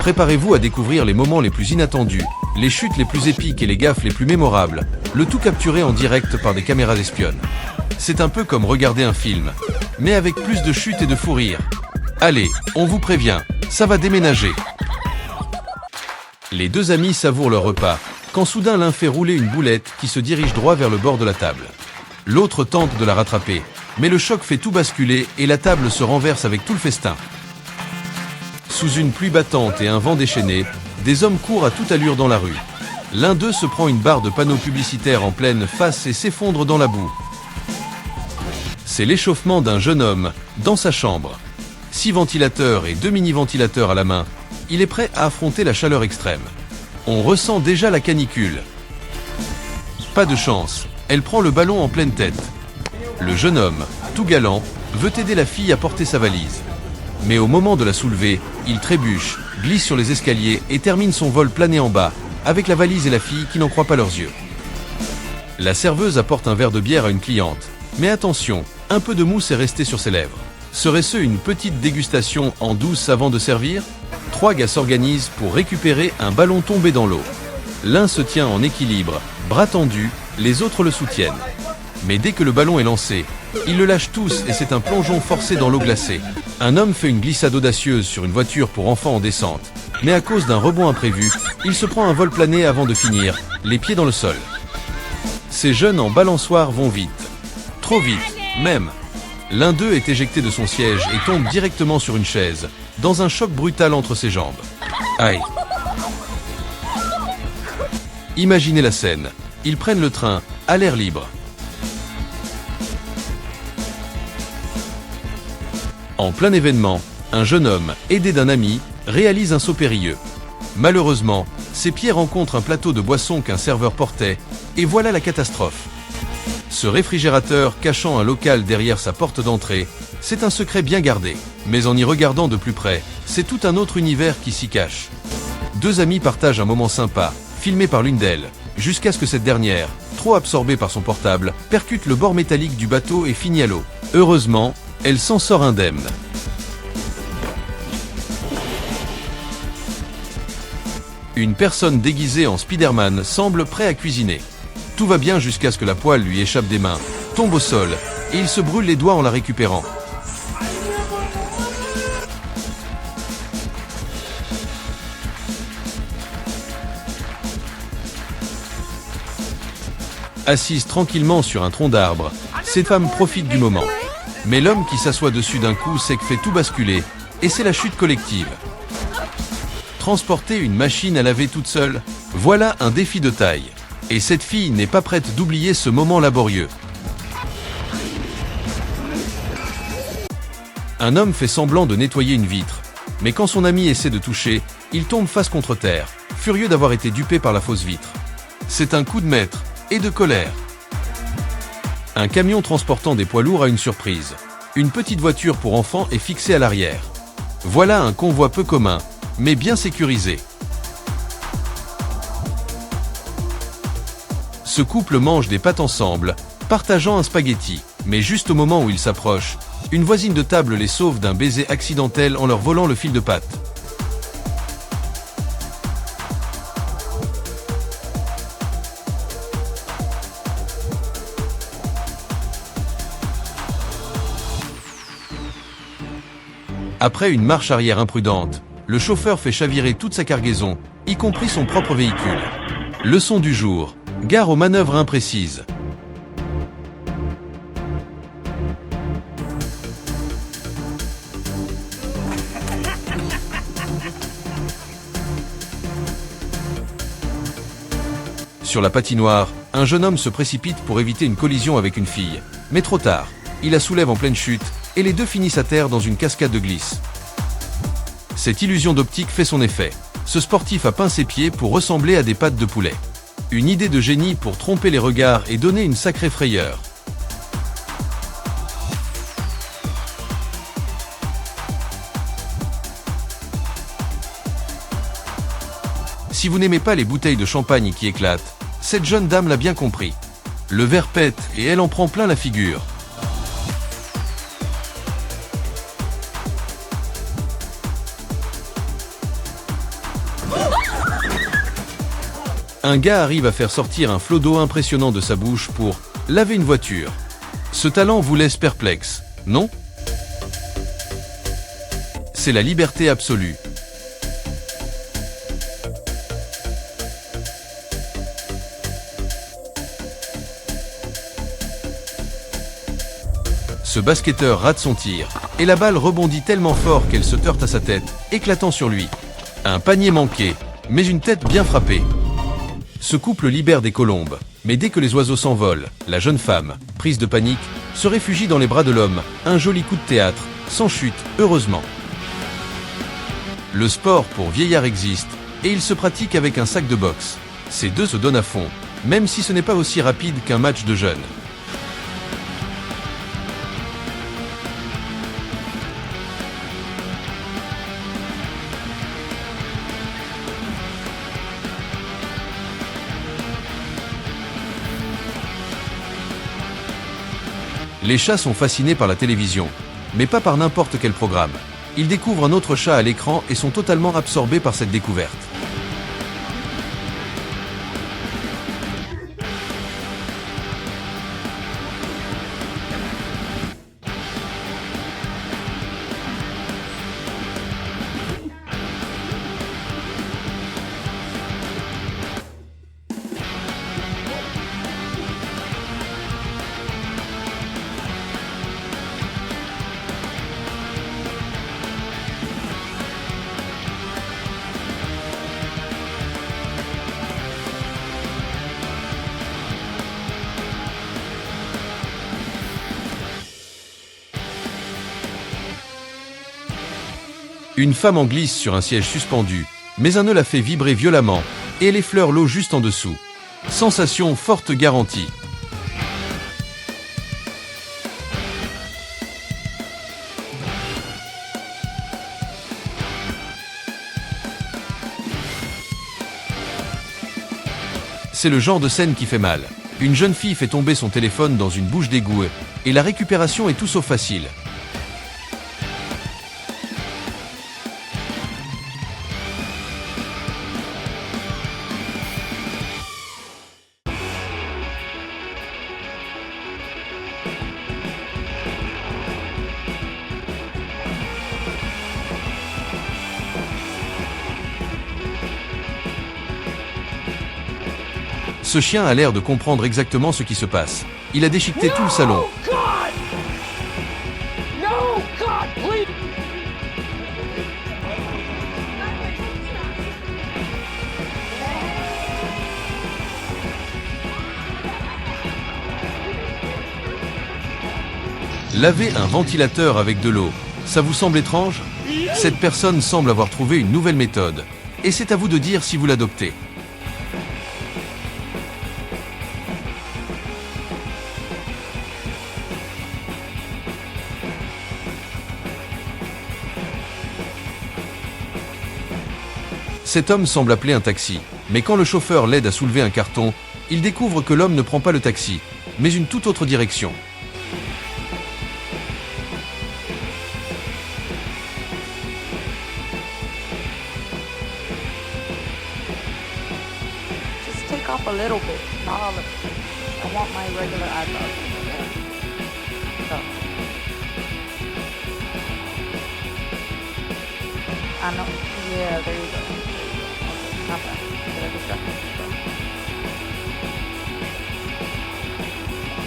Préparez-vous à découvrir les moments les plus inattendus, les chutes les plus épiques et les gaffes les plus mémorables, le tout capturé en direct par des caméras espionnes. C'est un peu comme regarder un film, mais avec plus de chutes et de fous rires. Allez, on vous prévient, ça va déménager. Les deux amis savourent leur repas, quand soudain l'un fait rouler une boulette qui se dirige droit vers le bord de la table. L'autre tente de la rattraper, mais le choc fait tout basculer et la table se renverse avec tout le festin. Sous une pluie battante et un vent déchaîné, des hommes courent à toute allure dans la rue. L'un d'eux se prend une barre de panneaux publicitaires en pleine face et s'effondre dans la boue. C'est l'échauffement d'un jeune homme, dans sa chambre. 6 ventilateurs et 2 mini-ventilateurs à la main, il est prêt à affronter la chaleur extrême. On ressent déjà la canicule. Pas de chance, elle prend le ballon en pleine tête. Le jeune homme, tout galant, veut aider la fille à porter sa valise. Mais au moment de la soulever, il trébuche, glisse sur les escaliers et termine son vol plané en bas, avec la valise et la fille qui n'en croient pas leurs yeux. La serveuse apporte un verre de bière à une cliente. Mais attention, un peu de mousse est resté sur ses lèvres. Serait-ce une petite dégustation en douce avant de servir? 3 gars s'organisent pour récupérer un ballon tombé dans l'eau. L'un se tient en équilibre, bras tendus, les autres le soutiennent. Mais dès que le ballon est lancé, ils le lâchent tous et c'est un plongeon forcé dans l'eau glacée. Un homme fait une glissade audacieuse sur une voiture pour enfants en descente. Mais à cause d'un rebond imprévu, il se prend un vol plané avant de finir, les pieds dans le sol. Ces jeunes en balançoire vont vite. Trop vite, même. L'un d'eux est éjecté de son siège et tombe directement sur une chaise, dans un choc brutal entre ses jambes. Aïe. Imaginez la scène. Ils prennent le train, à l'air libre. En plein événement, un jeune homme, aidé d'un ami, réalise un saut périlleux. Malheureusement, ses pieds rencontrent un plateau de boissons qu'un serveur portait, et voilà la catastrophe. Ce réfrigérateur cachant un local derrière sa porte d'entrée, c'est un secret bien gardé. Mais en y regardant de plus près, c'est tout un autre univers qui s'y cache. 2 amis partagent un moment sympa, filmé par l'une d'elles, jusqu'à ce que cette dernière, trop absorbée par son portable, percute le bord métallique du bateau et finit à l'eau. Heureusement, elle s'en sort indemne. Une personne déguisée en Spider-Man semble prêt à cuisiner. Tout va bien jusqu'à ce que la poêle lui échappe des mains, tombe au sol, et il se brûle les doigts en la récupérant. Assise tranquillement sur un tronc d'arbre, cette femme profite du moment. Mais l'homme qui s'assoit dessus d'un coup sec fait tout basculer, et c'est la chute collective. Transporter une machine à laver toute seule, voilà un défi de taille. Et cette fille n'est pas prête d'oublier ce moment laborieux. Un homme fait semblant de nettoyer une vitre, mais quand son ami essaie de toucher, il tombe face contre terre, furieux d'avoir été dupé par la fausse vitre. C'est un coup de maître, et de colère. Un camion transportant des poids lourds a une surprise. Une petite voiture pour enfants est fixée à l'arrière. Voilà un convoi peu commun, mais bien sécurisé. Ce couple mange des pâtes ensemble, partageant un spaghetti. Mais juste au moment où ils s'approchent, une voisine de table les sauve d'un baiser accidentel en leur volant le fil de pâte. Après une marche arrière imprudente, le chauffeur fait chavirer toute sa cargaison, y compris son propre véhicule. Leçon du jour. Gare aux manœuvres imprécises. Sur la patinoire, un jeune homme se précipite pour éviter une collision avec une fille. Mais trop tard, il la soulève en pleine chute, et les deux finissent à terre dans une cascade de glisse. Cette illusion d'optique fait son effet. Ce sportif a peint ses pieds pour ressembler à des pattes de poulet. Une idée de génie pour tromper les regards et donner une sacrée frayeur. Si vous n'aimez pas les bouteilles de champagne qui éclatent, cette jeune dame l'a bien compris. Le verre pète et elle en prend plein la figure. Un gars arrive à faire sortir un flot d'eau impressionnant de sa bouche pour laver une voiture. Ce talent vous laisse perplexe, non? C'est la liberté absolue. Ce basketteur rate son tir, et la balle rebondit tellement fort qu'elle se heurte à sa tête, éclatant sur lui. Un panier manqué, mais une tête bien frappée. Ce couple libère des colombes, mais dès que les oiseaux s'envolent, la jeune femme, prise de panique, se réfugie dans les bras de l'homme, un joli coup de théâtre, sans chute, heureusement. Le sport pour vieillards existe, et il se pratique avec un sac de boxe. Ces deux se donnent à fond, même si ce n'est pas aussi rapide qu'un match de jeunes. Les chats sont fascinés par la télévision, mais pas par n'importe quel programme. Ils découvrent un autre chat à l'écran et sont totalement absorbés par cette découverte. Une femme en glisse sur un siège suspendu, mais un nœud la fait vibrer violemment, et elle effleure l'eau juste en dessous. Sensation forte garantie. C'est le genre de scène qui fait mal. Une jeune fille fait tomber son téléphone dans une bouche d'égout, et la récupération est tout sauf facile. Ce chien a l'air de comprendre exactement ce qui se passe. Il a déchiqueté tout le salon. Laver un ventilateur avec de l'eau, ça vous semble étrange? Cette personne semble avoir trouvé une nouvelle méthode. Et c'est à vous de dire si vous l'adoptez. Cet homme semble appeler un taxi, mais quand le chauffeur l'aide à soulever un carton, il découvre que l'homme ne prend pas le taxi, mais une toute autre direction. Just take off a little bit, not all of it. I want my regular eyebrows. So. I know. Yeah, there you go. Not bad. Did I distract you?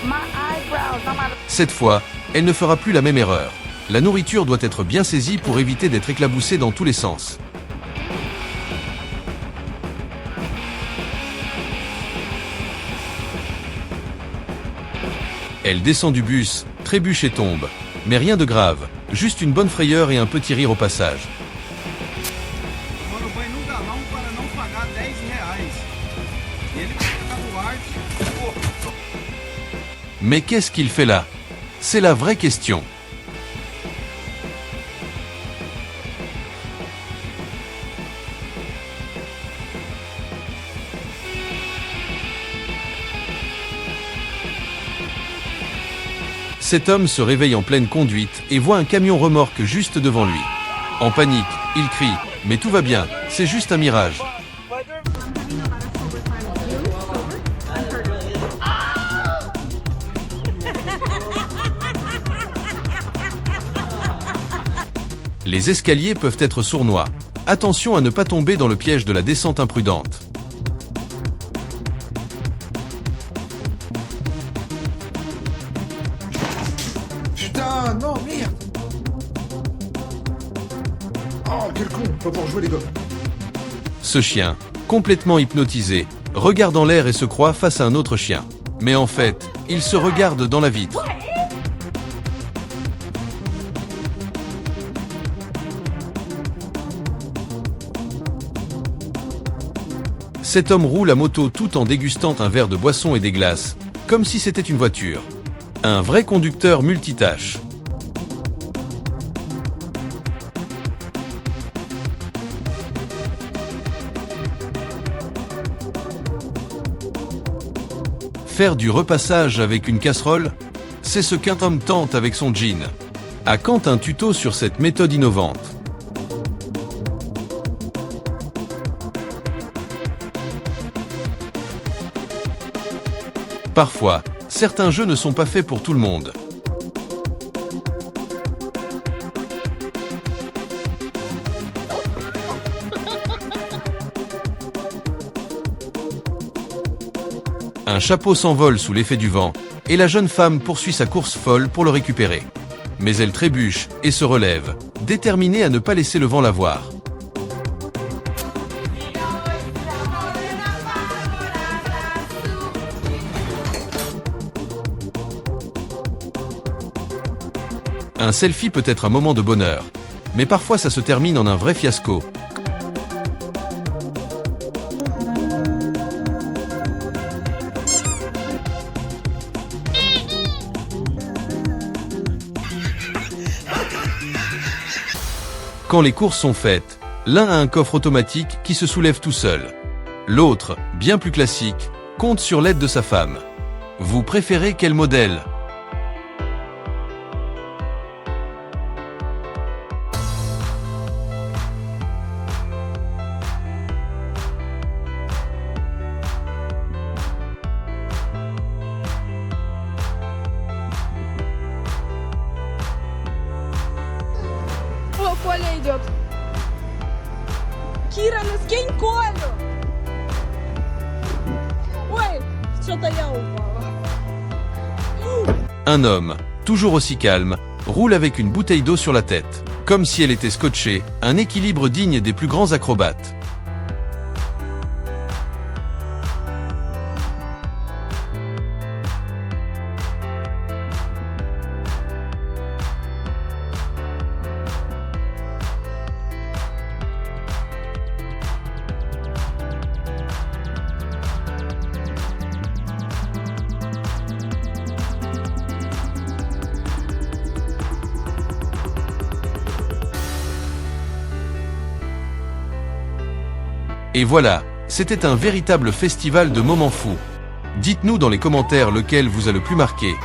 My eyebrows, not my... Cette fois, elle ne fera plus la même erreur. La nourriture doit être bien saisie pour éviter d'être éclaboussée dans tous les sens. Elle descend du bus, trébuche et tombe. Mais rien de grave, juste une bonne frayeur et un petit rire au passage. Mais qu'est-ce qu'il fait là? C'est la vraie question. Cet homme se réveille en pleine conduite et voit un camion remorque juste devant lui. En panique, il crie « Mais tout va bien, c'est juste un mirage ». Les escaliers peuvent être sournois. Attention à ne pas tomber dans le piège de la descente imprudente. Putain, non, merde. Oh, quel con, pas pour jouer les gars. Ce chien, complètement hypnotisé, regarde en l'air et se croit face à un autre chien. Mais en fait, il se regarde dans la vitre. Cet homme roule à moto tout en dégustant un verre de boisson et des glaces, comme si c'était une voiture. Un vrai conducteur multitâche. Faire du repassage avec une casserole, c'est ce qu'un homme tente avec son jean. À quand un tuto sur cette méthode innovante? Parfois, certains jeux ne sont pas faits pour tout le monde. Un chapeau s'envole sous l'effet du vent, et la jeune femme poursuit sa course folle pour le récupérer. Mais elle trébuche et se relève, déterminée à ne pas laisser le vent la voir. Un selfie peut être un moment de bonheur, mais parfois ça se termine en un vrai fiasco. Quand les courses sont faites, l'un a un coffre automatique qui se soulève tout seul. L'autre, bien plus classique, compte sur l'aide de sa femme. Vous préférez quel modèle ? О, Коля идет. Кира, ну скинь Колю. Ой, что-то я упала. Un homme, toujours aussi calme, roule avec une bouteille d'eau sur la tête, comme si elle était scotchée, un équilibre digne des plus grands acrobates. Et voilà, c'était un véritable festival de moments fous. Dites-nous dans les commentaires lequel vous a le plus marqué.